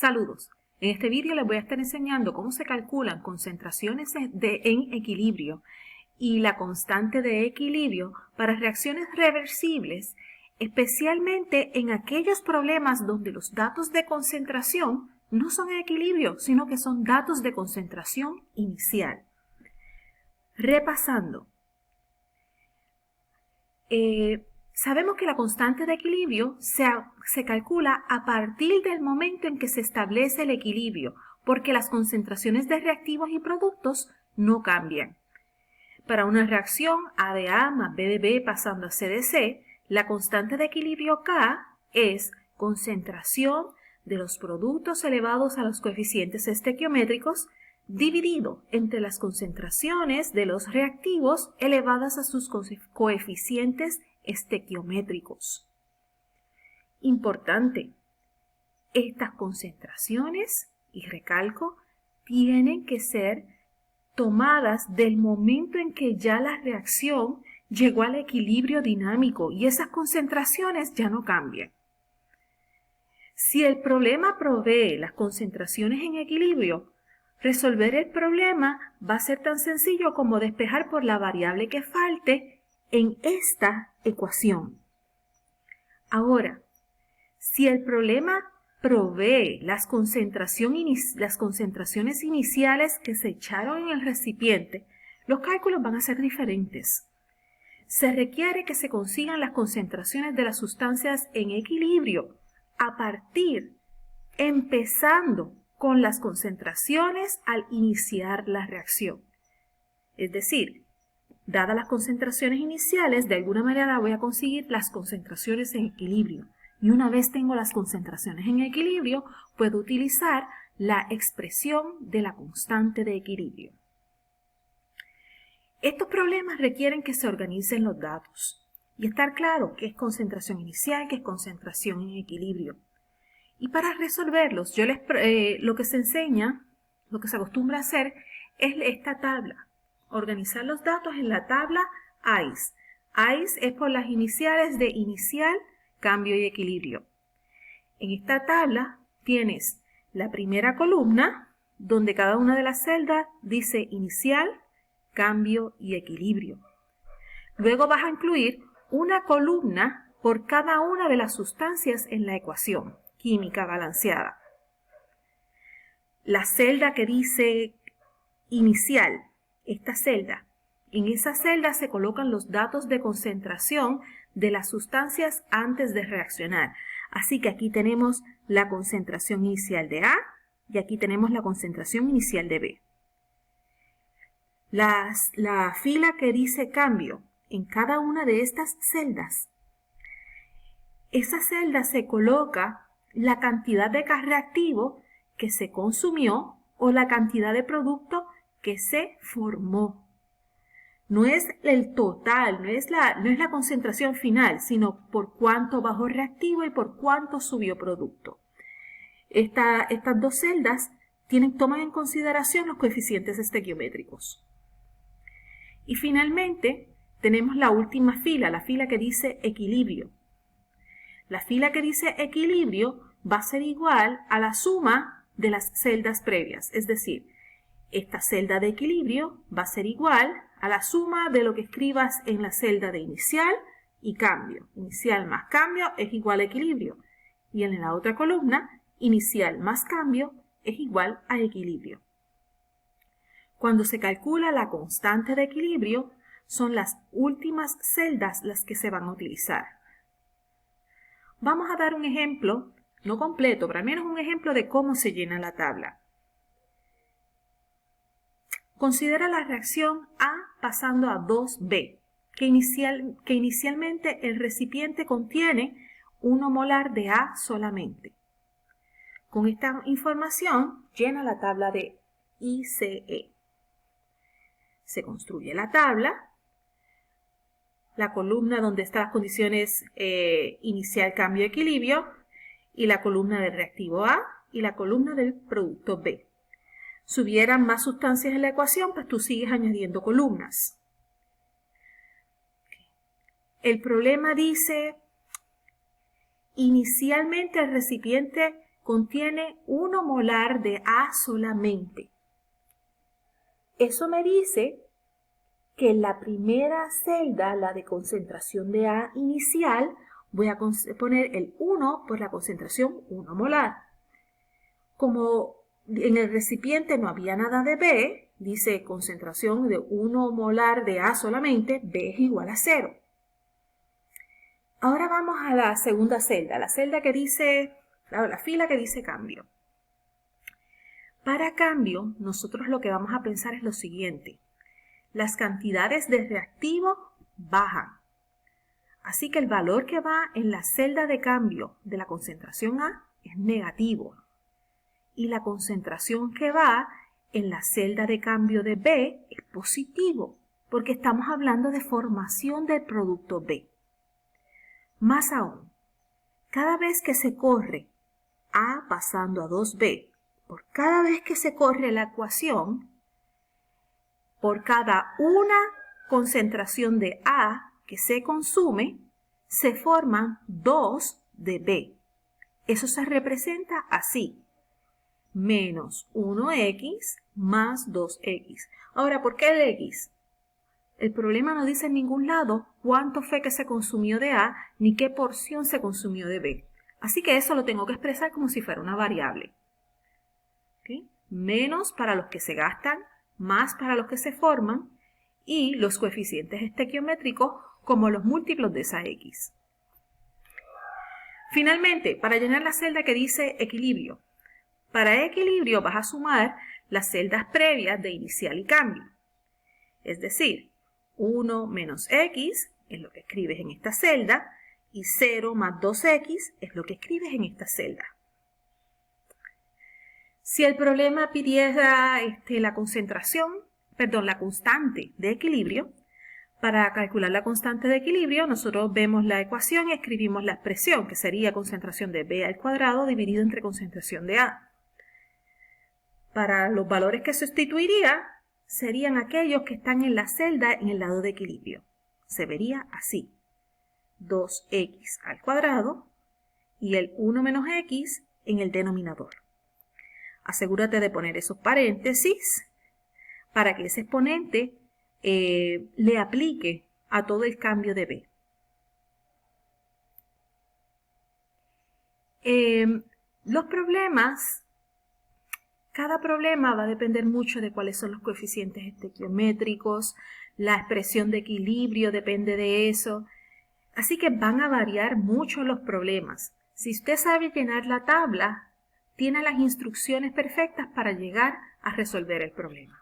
Saludos. En este vídeo les voy a estar enseñando cómo se calculan concentraciones en equilibrio y la constante de equilibrio para reacciones reversibles, especialmente en aquellos problemas donde los datos de concentración no son en equilibrio, sino que son datos de concentración inicial. Repasando. Sabemos que la constante de equilibrio se calcula a partir del momento en que se establece el equilibrio, porque las concentraciones de reactivos y productos no cambian. Para una reacción A de A más B de B pasando a C de C, la constante de equilibrio K es concentración de los productos elevados a los coeficientes estequiométricos dividido entre las concentraciones de los reactivos elevadas a sus coeficientes estequiométricos. Importante, estas concentraciones, y recalco, tienen que ser tomadas del momento en que ya la reacción llegó al equilibrio dinámico y esas concentraciones ya no cambian. Si el problema provee las concentraciones en equilibrio, resolver el problema va a ser tan sencillo como despejar por la variable que falte en esta ecuación. Ahora, si el problema provee las concentraciones iniciales que se echaron en el recipiente, los cálculos van a ser diferentes. Se requiere que se consigan las concentraciones de las sustancias en equilibrio empezando con las concentraciones al iniciar la reacción. Es decir, dadas las concentraciones iniciales, de alguna manera voy a conseguir las concentraciones en equilibrio. Y una vez tengo las concentraciones en equilibrio, puedo utilizar la expresión de la constante de equilibrio. Estos problemas requieren que se organicen los datos y estar claro qué es concentración inicial, qué es concentración en equilibrio. Y para resolverlos, lo que se enseña, lo que se acostumbra a hacer es esta tabla. Organizar los datos en la tabla ICE. ICE es por las iniciales de inicial, cambio y equilibrio. En esta tabla tienes la primera columna, donde cada una de las celdas dice inicial, cambio y equilibrio. Luego vas a incluir una columna por cada una de las sustancias en la ecuación química balanceada. La celda que dice inicial, esta celda, en esa celda se colocan los datos de concentración de las sustancias antes de reaccionar. Así que aquí tenemos la concentración inicial de A y aquí tenemos la concentración inicial de B. La fila que dice cambio en cada una de estas celdas, esa celda se coloca la cantidad de gas reactivo que se consumió o la cantidad de producto que se formó. No es el total, no es la concentración final, sino por cuánto bajó reactivo y por cuánto subió producto. Estas dos celdas toman en consideración los coeficientes estequiométricos. Y finalmente tenemos la última fila, la fila que dice equilibrio. La fila que dice equilibrio va a ser igual a la suma de las celdas previas, es decir, esta celda de equilibrio va a ser igual a la suma de lo que escribas en la celda de inicial y cambio. Inicial más cambio es igual a equilibrio. Y en la otra columna, inicial más cambio es igual a equilibrio. Cuando se calcula la constante de equilibrio, son las últimas celdas las que se van a utilizar. Vamos a dar un ejemplo, no completo, pero al menos un ejemplo de cómo se llena la tabla. Considera la reacción A pasando a 2B, que inicialmente el recipiente contiene 1 molar de A solamente. Con esta información llena la tabla de ICE. Se construye la tabla, la columna donde están las condiciones inicial, cambio, equilibrio, y la columna del reactivo A y la columna del producto B. Si hubieran más sustancias en la ecuación, pues tú sigues añadiendo columnas. El problema dice, inicialmente el recipiente contiene 1 molar de A solamente. Eso me dice que en la primera celda, la de concentración de A inicial, voy a poner el 1 por la concentración 1 molar. Como en el recipiente no había nada de B, dice concentración de 1 molar de A solamente, B es igual a 0. Ahora vamos a la segunda celda, la celda que dice, la fila que dice cambio. Para cambio, nosotros lo que vamos a pensar es lo siguiente. Las cantidades de reactivo bajan. Así que el valor que va en la celda de cambio de la concentración A es negativo. Y la concentración que va en la celda de cambio de B es positivo, porque estamos hablando de formación del producto B. Más aún, cada vez que se corre A pasando a 2B, por cada vez que se corre la ecuación, por cada una concentración de A que se consume, se forman 2 de B. Eso se representa así. Menos 1x más 2x. Ahora, ¿por qué el x? El problema no dice en ningún lado cuánto fue que se consumió de A ni qué porción se consumió de B. Así que eso lo tengo que expresar como si fuera una variable. ¿Okay? Menos para los que se gastan, más para los que se forman y los coeficientes estequiométricos como los múltiplos de esa x. Finalmente, para llenar la celda que dice equilibrio. Para equilibrio vas a sumar las celdas previas de inicial y cambio. Es decir, 1 menos x es lo que escribes en esta celda y 0 más 2x es lo que escribes en esta celda. Si el problema pidiera la constante de equilibrio, para calcular la constante de equilibrio nosotros vemos la ecuación y escribimos la expresión que sería concentración de B al cuadrado dividido entre concentración de A. Para los valores que sustituiría, serían aquellos que están en la celda en el lado de equilibrio. Se vería así. 2x al cuadrado y el 1 menos x en el denominador. Asegúrate de poner esos paréntesis para que ese exponente le aplique a todo el cambio de B. Los problemas... Cada problema va a depender mucho de cuáles son los coeficientes estequiométricos, la expresión de equilibrio depende de eso. Así que van a variar mucho los problemas. Si usted sabe llenar la tabla, tiene las instrucciones perfectas para llegar a resolver el problema.